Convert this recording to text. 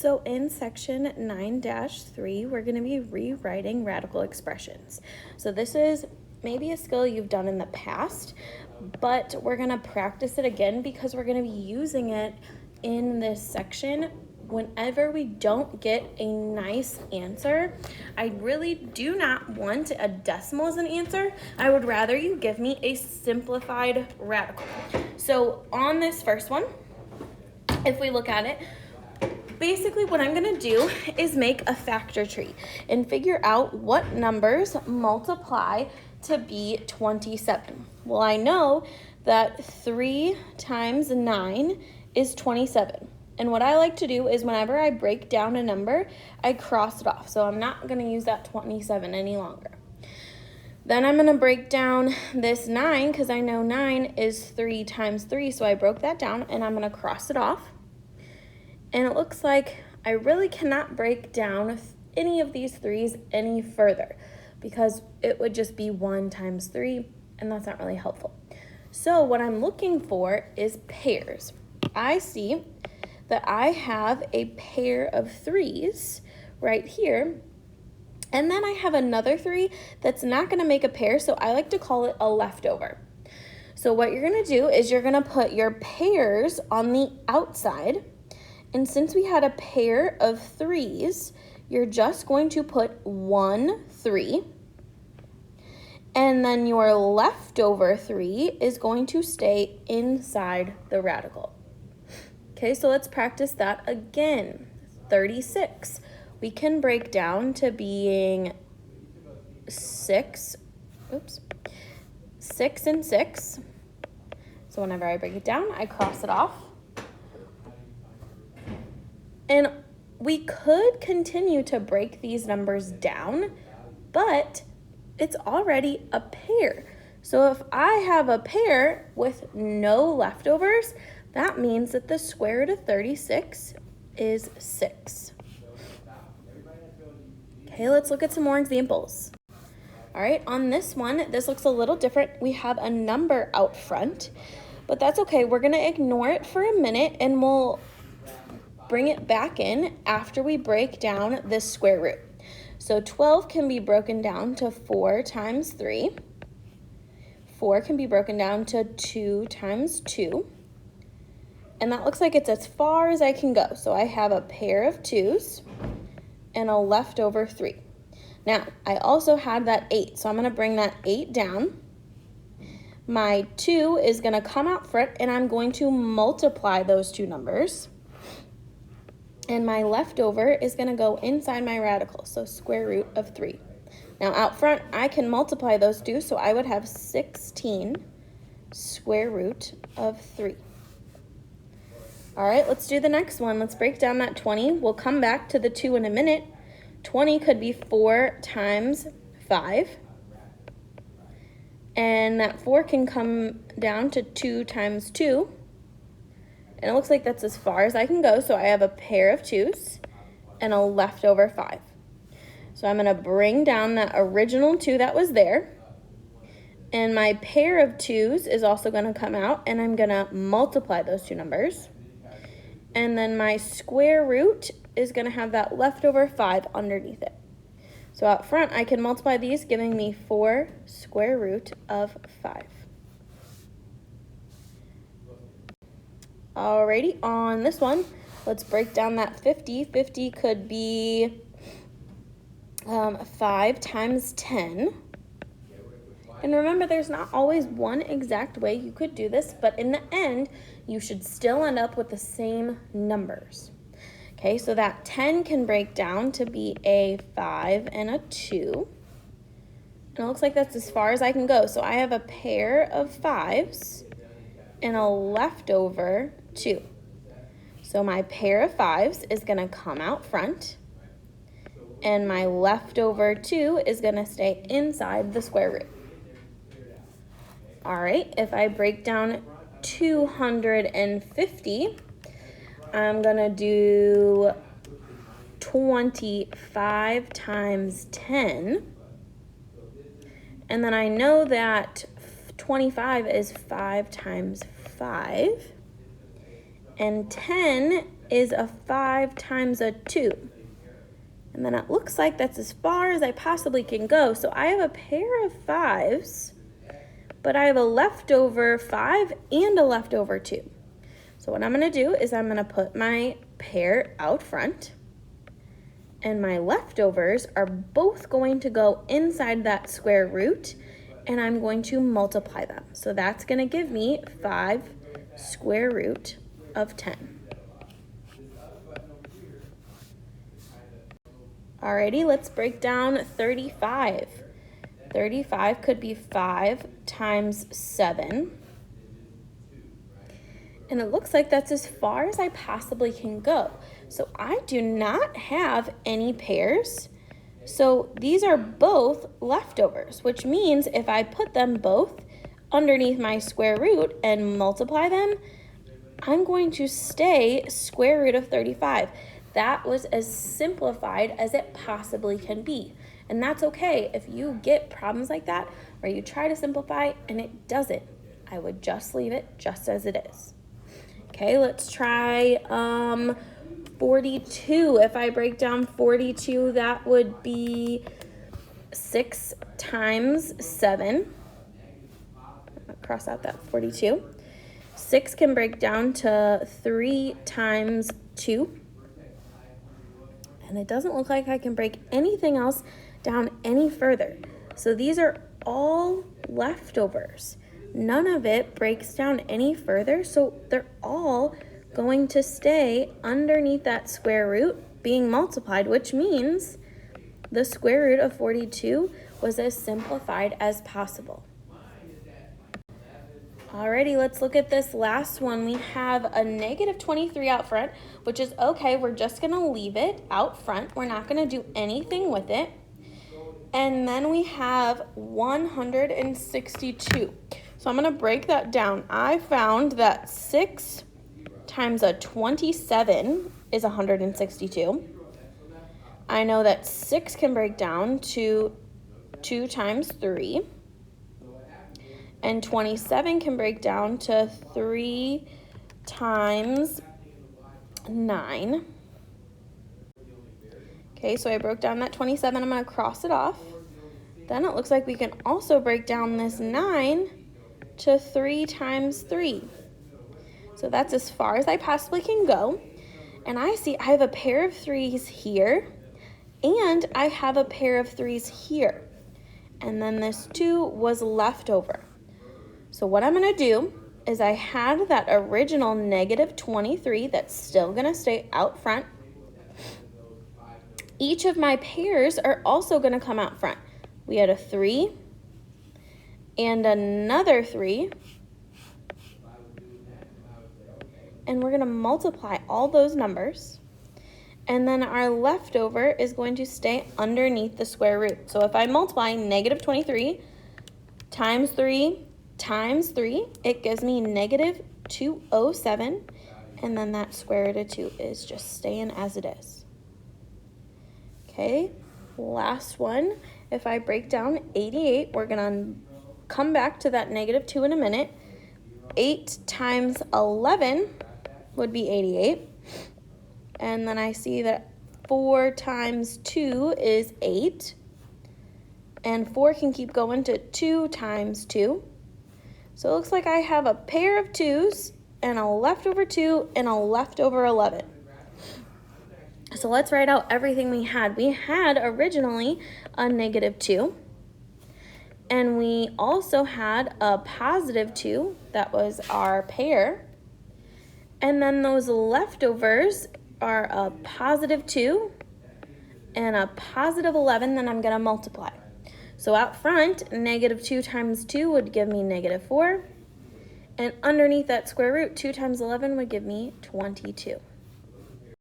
So in section 9-3, we're going to be rewriting radical expressions. So this is maybe a skill you've done in the past, but we're going to practice it again because we're going to be using it in this section whenever we don't get a nice answer. I really do not want a decimal as an answer. I would rather you give me a simplified radical. So on this first one, if we look at it, basically what I'm going to do is make a factor tree and figure out what numbers multiply to be 27. Well, I know that 3 times 9 is 27. And what I like to do is whenever I break down a number, I cross it off. So I'm not going to use that 27 any longer. Then I'm going to break down this 9 because I know 9 is 3 times 3. So I broke that down and I'm going to cross it off. And it looks like I really cannot break down any of these 3's any further because it would just be 1 times 3, and that's not really helpful. So what I'm looking for is pairs. I see that I have a pair of 3's right here, and then I have another 3 that's not going to make a pair, so I like to call it a leftover. So what you're going to do is you're going to put your pairs on the outside. And since we had a pair of 3's, you're just going to put 1 3. And then your leftover 3 is going to stay inside the radical. Okay, so let's practice that again. 36. We can break down to being 6 and 6. So whenever I break it down, I cross it off. And we could continue to break these numbers down, but it's already a pair. So if I have a pair with no leftovers, that means that the square root of 36 is 6. Okay, let's look at some more examples. All right, on this one, this looks a little different. We have a number out front, but that's okay. We're going to ignore it for a minute and we'll bring it back in after we break down this square root. So 12 can be broken down to 4 times 3. 4 can be broken down to 2 times 2. And that looks like it's as far as I can go. So I have a pair of 2's and a leftover 3. Now, I also had that 8, so I'm going to bring that 8 down. My 2 is going to come out front, and I'm going to multiply those two numbers. And my leftover is going to go inside my radical, so square root of 3. Now out front, I can multiply those two, so I would have 16 square root of 3. All right, let's do the next one. Let's break down that 20. We'll come back to the 2 in a minute. 20 could be 4 times 5. And that 4 can come down to 2 times 2. And it looks like that's as far as I can go. So I have a pair of 2's and a leftover 5. So I'm going to bring down that original 2 that was there. And my pair of 2's is also going to come out. And I'm going to multiply those two numbers. And then my square root is going to have that leftover 5 underneath it. So out front, I can multiply these, giving me 4 square root of 5. Alrighty, on this one, let's break down that 50. 50 could be 5 times 10. And remember, there's not always one exact way you could do this, but in the end, you should still end up with the same numbers. Okay, so that 10 can break down to be a 5 and a 2. And it looks like that's as far as I can go. So I have a pair of 5's and a leftover 2. So my pair of 5's is going to come out front, and my leftover 2 is going to stay inside the square root. All right, if I break down 250, I'm going to do 25 times 10. And then I know that 25 is 5 times 5. And 10 is a 5 times a 2. And then it looks like that's as far as I possibly can go. So I have a pair of 5s, but I have a leftover 5 and a leftover 2. So what I'm going to do is I'm going to put my pair out front, and my leftovers are both going to go inside that square root, and I'm going to multiply them. So that's going to give me 5 square root of 10. Alrighty, let's break down 35. 35 could be 5 times 7. And it looks like that's as far as I possibly can go. So I do not have any pairs. So these are both leftovers, which means if I put them both underneath my square root and multiply them, I'm going to stay square root of 35. That was as simplified as it possibly can be. And that's okay if you get problems like that where you try to simplify and it doesn't. I would just leave it just as it is. Okay, let's try 42. If I break down 42, that would be 6 times 7. Cross out that 42. 6 can break down to 3 times 2. And it doesn't look like I can break anything else down any further. So these are all leftovers. None of it breaks down any further, so they're all going to stay underneath that square root being multiplied, which means the square root of 42 was as simplified as possible. Alrighty, let's look at this last one. We have a negative 23 out front, which is okay. We're just going to leave it out front. We're not going to do anything with it. And then we have 162. So I'm going to break that down. I found that 6 times a 27 is 162. I know that 6 can break down to 2 times 3. And 27 can break down to 3 times 9. Okay, so I broke down that 27. I'm going to cross it off. Then it looks like we can also break down this 9 to 3 times 3. So that's as far as I possibly can go. And I see I have a pair of 3s here, and I have a pair of 3s here. And then this 2 was left over. So what I'm going to do is I had that original negative 23 that's still going to stay out front. Each of my pairs are also going to come out front. We had a 3 and another 3. And we're going to multiply all those numbers. And then our leftover is going to stay underneath the square root. So if I multiply negative 23 times 3 times 3, it gives me negative 207, and then that square root of 2 is just staying as it is. Okay, last one. If I break down 88, we're going to come back to that negative 2 in a minute. 8 times 11 would be 88, and then I see that 4 times 2 is 8, and 4 can keep going to 2 times 2. So it looks like I have a pair of 2s and a leftover 2 and a leftover 11. So let's write out everything we had. We had originally a negative 2. And we also had a positive 2. That was our pair. And then those leftovers are a positive 2 and a positive 11. Then I'm going to multiply. So out front, negative 2 times 2 would give me negative 4. And underneath that square root, 2 times 11 would give me 22.